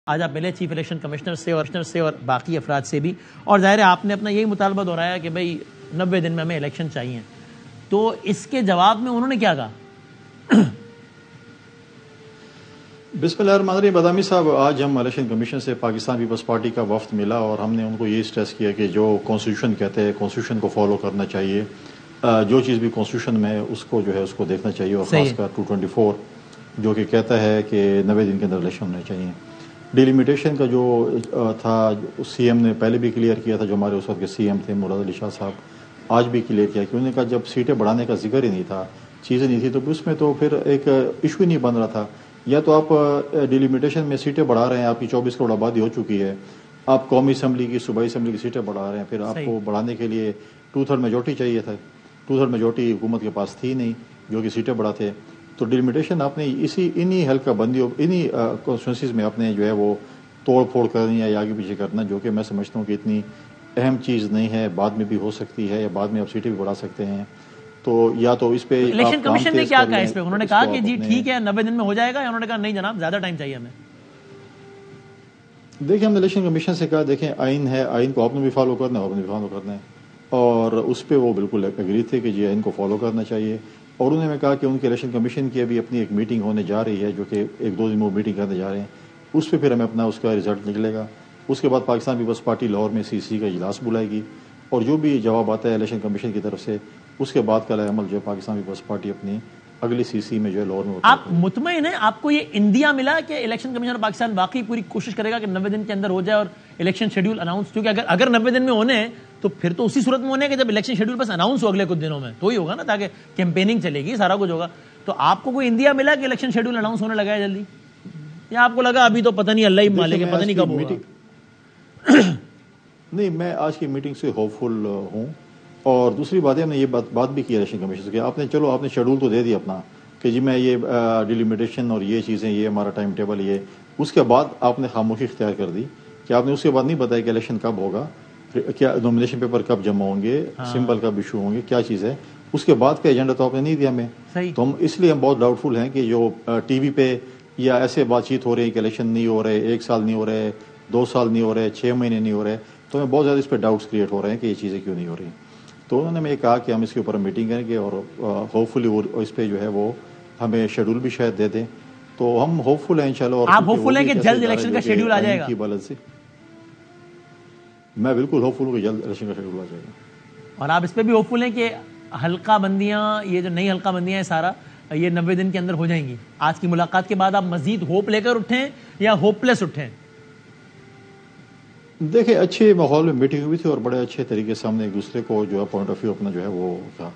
آج آپ ملے چیف الیکشن کمشنر سے اور باقی افراد سے بھی، اور ظاہر ہے آپ نے اپنا یہی مطالبہ دہرایا کہ بھئی 90 دن میں ہمیں الیکشن چاہیے، تو اس کے جواب میں انہوں نے کیا کہا؟ بسم اللہ الرحمن الرحیم. بادامی صاحب، آج ہم الیکشن کمیشن سے پاکستان پیپلز پارٹی کا وفد ملا اور ہم نے ان کو یہ سٹریس کیا کہ جو کانسٹیٹیوشن کہتے ہیں کانسٹیٹیوشن کو فالو کرنا چاہیے، جو چیز بھی کانسٹیٹیوشن میں اس کو جو ہے اس کو دیکھنا چاہیے، اور خاص کر 224 جو کہ کہتا ہے کہ 90 دن کے اندر الیکشن ہونے چاہیے. ڈیلیمیٹیشن کا جو تھا سی ایم نے پہلے بھی کلیئر کیا تھا، جو ہمارے اس وقت کے سی ایم تھے مراد علی شاہ صاحب، آج بھی کلیئر کیا کہ انہوں نے کہا جب سیٹیں بڑھانے کا ذکر ہی نہیں تھا، چیزیں نہیں تھی، تو اس میں تو پھر ایک ایشو ہی نہیں بن رہا تھا. یا تو آپ ڈیلیمیٹیشن میں سیٹیں بڑھا رہے ہیں، آپ کی 24 کروڑ آبادی ہو چکی ہے، آپ قومی اسمبلی کی صوبائی اسمبلی کی سیٹیں بڑھا رہے ہیں، پھر آپ کو بڑھانے کے لیے 2/3 میجورٹی چاہیے تھا. 2/3 میجورٹی حکومت کے پاس تھی نہیں جو کہ سیٹیں بڑھاتے. تو ڈیلیمیٹیشن آپ نے انہی حلقہ بندیوں انہی کانسٹیٹوئنسیز میں آپ نے جو ہے وہ توڑ پھوڑ کرنی ہے یا آگے پیچھے کرنا، جو کہ میں سمجھتا ہوں کہ اتنی اہم چیز نہیں ہے، بعد میں بھی ہو سکتی ہے یا بعد میں آپ سیٹیں بھی بڑھا سکتے ہیں. تو یا تو اس پہ الیکشن کمیشن نے کیا کہا اس پہ؟ انہوں نے کہا کہ جی ٹھیک ہے 90 دن میں ہو جائے گا، یا انہوں نے کہا نہیں جناب زیادہ ٹائم چاہیے ہمیں؟ دیکھیں، ہم نے الیکشن کمیشن سے کہا دیکھیں آئین ہے، آئین کو آپ نے بھی فالو کرنا ہے، آپ نے بھی فالو کرنا ہے، اور اس پہ وہ بالکل اگری تھے کہ جی آئین کو فالو کرنا چاہیے. اور انہوں نے کہا کہ ان کے الیکشن کمیشن کی ابھی اپنی ایک میٹنگ ہونے جا رہی ہے، جو کہ 1-2 دن میں وہ میٹنگ کرنے جا رہے ہیں، اس پہ پھر ہمیں اپنا اس کا رزلٹ نکلے گا. اس کے بعد پاکستان پیپلز پارٹی لاہور میں CC کا اجلاس بلائے گی، اور جو بھی جواب آتا ہے الیکشن کمیشن کی طرف سے اس کے بعد کا عمل جو ہے پاکستان پیپلز پارٹی اپنی اگلی CC میں جو ہے لاہور میں ہوتا ہے. آپ مطمئن ہیں؟ آپ کو یہ اندیا ملا کہ الیکشن کمیشن پاکستان واقعی پوری کوشش کرے گا کہ 90 دن کے اندر ہو جائے اور الیکشن شیڈیول اناؤنس؟ کیونکہ اگر 90 دن میں ہونے ہیں تو پھر تو اسی صورت میں ہونے ہیں کہ جب الیکشن شیڈیول بس اناؤنس ہو اگلے کچھ دنوں میں تو ہی ہوگا نا، تاکہ کیمپیننگ چلے گی، سارا کچھ ہوگا. تو آپ کو کوئی اندیا ملا کہ الیکشن شیڈیول اناؤنس ہونے لگا ہے جلدی، یا آپ کو لگا ابھی تو پتہ نہیں اللہ ہی مالک ہے، پتہ نہیں کب ہوگا؟ نہیں، میں آج کی میٹنگ سے ہوپ فل ہوں. اور دوسری بات ہے، ہم نے یہ بات بھی کی الیکشن کمیشن سے کہ آپ نے شیڈول تو دے دیا اپنا کہ جی میں یہ ڈیلیمیٹیشن اور یہ چیزیں، یہ ہمارا ٹائم ٹیبل، یہ اس کے بعد آپ نے خاموشی اختیار کر دی کہ آپ نے اس کے بعد نہیں بتایا کہ الیکشن کب ہوگا، کیا نومینیشن پیپر کب جمع ہوں گے، سمبل کب ایشو ہوں گے، کیا چیز ہے. اس کے بعد کا ایجنڈا تو آپ نے نہیں دیا ہمیں. تو ہم اس لیے ہم بہت ڈاؤٹ فل ہیں کہ جو ٹی وی پہ یا ایسے بات چیت ہو رہی ہے کہ الیکشن نہیں ہو رہے، 1 سال نہیں ہو رہے، 2 سال نہیں ہو رہے، 6 مہینے نہیں ہو رہے، تو ہمیں بہت زیادہ اس پہ ڈاؤٹس کریٹ ہو رہے ہیں کہ یہ چیزیں کیوں نہیں ہو رہی. تو انہوں نے ہمیں کہا کہ ہم اس کے اوپر میٹنگ کریں گے اور ہوپ فلی اس پہ جو ہے وہ ہمیں شیڈول بھی شاید دے دیں. تو ہم ہوپ فل ہیں انشاءاللہ. اور آپ ہوپ فل ہیں کہ جلد الیکشن کا شیڈول آ جائے گا؟ میں بالکل ہوپ فل ہوں کہ جلد الیکشن کا شیڈول آ جائے گا. اور آپ اس پہ بھی ہوپ فل ہیں کہ حلقہ بندیاں، یہ جو نئی حلقہ بندیاں ہیں سارا، یہ 90 دن کے اندر ہو جائیں گی؟ آج کی ملاقات کے بعد آپ مزید ہوپ لے کر اٹھیں یا ہوپ لیس اٹھیں؟ دیکھیں، اچھے ماحول میں میٹنگ ہوئی تھی اور بڑے اچھے طریقے سے ہم نے ایک دوسرے کو جو ہے پوائنٹ آف ویو اپنا جو ہے وہ تھا،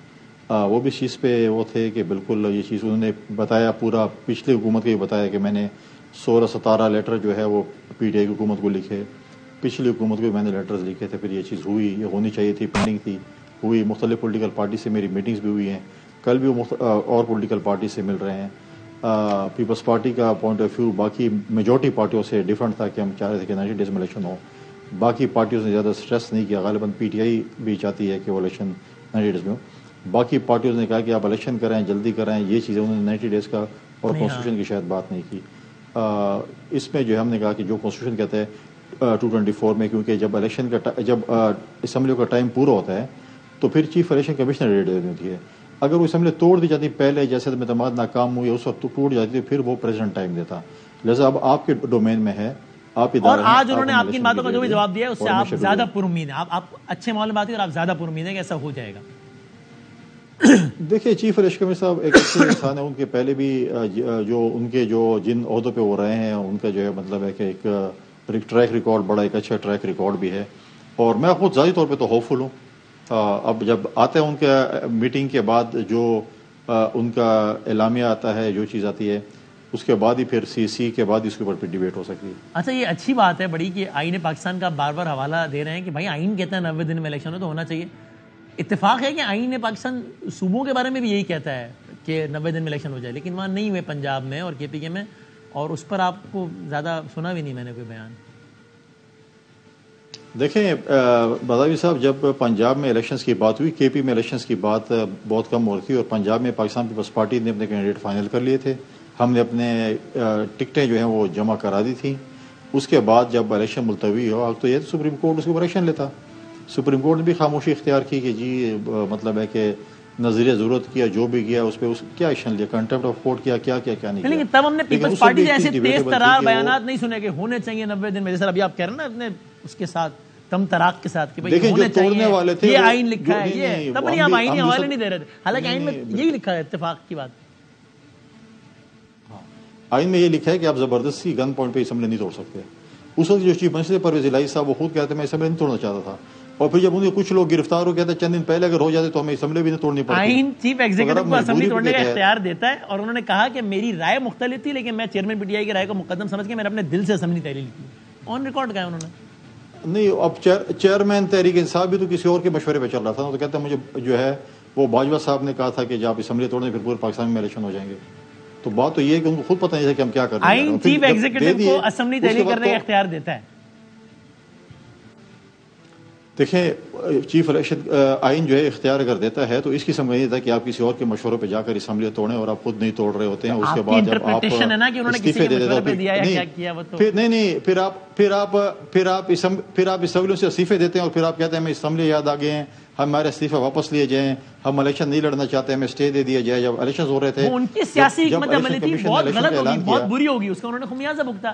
وہ بھی چیز پہ وہ تھے کہ بالکل یہ چیز انہوں نے بتایا، پورا پچھلی حکومت کو یہ بتایا کہ میں نے 16-17 لیٹر جو ہے وہ PTI کی حکومت کو لکھے، پچھلی حکومت کو میں نے لیٹرز لکھے تھے، پھر یہ چیز ہوئی، یہ ہونی چاہیے تھی، پینڈنگ تھی، ہوئی. مختلف پولیٹیکل پارٹی سے میری میٹنگز بھی ہوئی ہیں، کل بھی وہ اور پولیٹیکل پارٹی سے مل رہے ہیں. پیپلز پارٹی کا پوائنٹ آف ویو باقی میجورٹی پارٹیوں سے ڈفرنٹ تھا کہ ہم چاہ رہے تھے کہ 90 ڈیز میں الیکشن ہو. باقی پارٹیوں نے زیادہ سٹریس نہیں کیا، غالباً PTI بھی چاہتی ہے کہ وہ الیکشن 90 ڈیز میں ہو. باقی پارٹیوں نے کہا کہ آپ الیکشن کریں، جلدی کریں، یہ چیزیں انہوں نے 90 ڈیز کا اور کانسٹیٹیوشن کی شاید بات نہیں کی. اس میں جو ہے ہم نے کہا کہ جو کانسٹیٹیوشن کہتا ہے 224 میں، کیونکہ جب الیکشن کا جب اسمبلی کا ٹائم پورا ہوتا ہے تو پھر چیف الیکشن کمیشنر ریٹ دینی ہوتی ہے. اگر وہ اسمبلی توڑ دی جاتی پہلے، جیسے اعتماد ناکام ہوئی اس وقت ٹوٹ جاتی، پھر وہ پریزیڈنٹ ٹائم دیتا. لہٰذا اب آپ کے ڈومین میں ہے، آپ اور آج انہوں نے آپ کی باتوں کا جو بھی جواب دیا ہے اس سے آپ زیادہ پر امید ہیں، آپ اچھے ماحول میں بات کریں اور آپ زیادہ پر امید ہیں کہ ایسا ہو جائے گا. دیکھیے، چیف الیکشن کمیشنر صاحب ایک اچھے انسان ہیں، ان کے پہلے بھی جو ان کے جو جن عہدوں پہ وہ رہے ہیں ان کا جو ہے مطلب ہے کہ ایک ٹریک ریکارڈ، بڑا ایک اچھا ٹریک ریکارڈ بھی ہے. اور میں خود ذاتی طور پہ تو ہوپ فل ہوں. اب جب آتے ہیں ان کے میٹنگ کے بعد جو ان کا اعلامیہ آتا ہے، جو چیز آتی ہے، اس کے بعد ہی پھر CC کے بعد اس کے اوپر پھر ڈیبیٹ ہو سکتی ہے. اچھا، یہ اچھی بات ہے بڑی کہ آئین پاکستان کا بار بار حوالہ دے رہے ہیں کہ بھائی آئین کہتا ہے 90 دن میں الیکشن ہو تو ہونا چاہیے. اتفاق ہے کہ آئین پاکستان صوبوں کے بارے میں بھی یہی کہتا ہے کہ 90 دن میں الیکشن ہو جائے، لیکن وہاں نہیں ہوئے پنجاب میں اور KPK میں، اور اس پر آپ کو زیادہ سنا بھی نہیں میں نے کوئی بیان. دیکھیں بادامی صاحب، جب پنجاب میں الیکشنز کی بات ہوئی، KP میں الیکشنز کی بات بہت کم ہو رہی تھی، اور پنجاب میں پاکستان پیپلز پارٹی نے اپنے کینڈیڈیٹ فائنل کر لیے تھے. ہم نے اپنے ٹکٹیں جو ہیں وہ جمع کرا دی تھیں. اس کے بعد جب الیکشن ملتوی ہو تو یہ سپریم کورٹ اس کے اوپر ایکشن لیتا. سپریم کورٹ نے بھی خاموشی اختیار کی کہ جی مطلب ہے کہ نظریہ ضرورت کیا جو بھی کیا اس پہ کیا ایکشن لیا, کنٹمپٹ آف کورٹ کیا نہیں کیا. لیکن تب ہم نے پیپلز پارٹی کے ایسے تیز ترار بیانات نہیں سنے کہ ہونے چاہیے 90 دن میں, جیسے ابھی آپ کہہ رہے ہیں نا اپنے اس کے ساتھ تم تراک کے ساتھ کہ بھائی ہونے چاہیے, یہ آئین لکھا ہے, یہ تب نہیں, ہم آئین کے حوالے نہیں دے رہے تھے, حالانکہ آئین میں یہی لکھا ہے اتفاق کی بات. آئین میں یہ لکھا ہے کہ آپ زبردستی گن پوائنٹ پہ اسمبلی نہیں توڑ سکتے. اس وقت جو چیف منسٹر پرویز الہی صاحب وہ خود کہتے ہیں میں اسمبلی نہیں توڑنا چاہتا تھا, اور پھر جب ان کے کچھ لوگ گرفتار ہو گئے تھے چند دن پہلے اگر ہو جاتے تو ہمیں اسمبلی بھی نہیں توڑنی پڑتی. آئین چیف ایگزیکٹو کو اسمبلی توڑنے کا اختیار دیتا ہے, اور انہوں نے کہا کہ میری رائے مختلف تھی لیکن میں چیئرمین پی ٹی آئی کی رائے کو مقدم سمجھ کے میں نے اپنے دل سے اسمبلی تحلیل کی. آن ریکارڈ کہا انہوں نے. نہیں, اب چیئرمین تحریک انصاف بھی تو کسی اور کے مشورے پہ چل رہا تھا, تو کہتے ہیں مجھے جو ہے وہ باجوہ صاحب نے کہا تھا کہ جب آپ اسمبلی توڑیں پھر پورے پاکستان میں الیکشن ہو جائیں گے. تو بات تو یہ ہے کہ ان کو خود پتہ نہیں ہے کہ ہم کیا کر رہے ہیں. آئین چیف ایگزیکٹو کو اسمبلی تحلیل کرنے کا اختیار دیتا ہے. دیکھیں چیف الیکشن آئین جو ہے اختیار اگر دیتا ہے تو اس قسم کا نہیں تھا کہ آپ کسی اور کے مشوروں پہ جا کر اسمبلی توڑیں اور آپ خود نہیں توڑ رہے ہوتے ہیں. اس کے بعد جب آپ استعفے دے دیتے پھر آپ اسمبلیوں سے استعفے دیتے ہیں اور پھر آپ کہتے ہیں ہمیں اسمبلی یاد آ گئے ہیں, ہمارے استعفے واپس لیے جائیں, ہم الیکشن نہیں لڑنا چاہتے, ہمیں اسٹے دے دیا جائے. جب الیکشن ہو رہے تھے ان کی سیاسی حکمت عملی تھی, بہت غلط ہوگی, بہت بری ہوگی, اس کا انہوں نے خمیازہ بھگتا.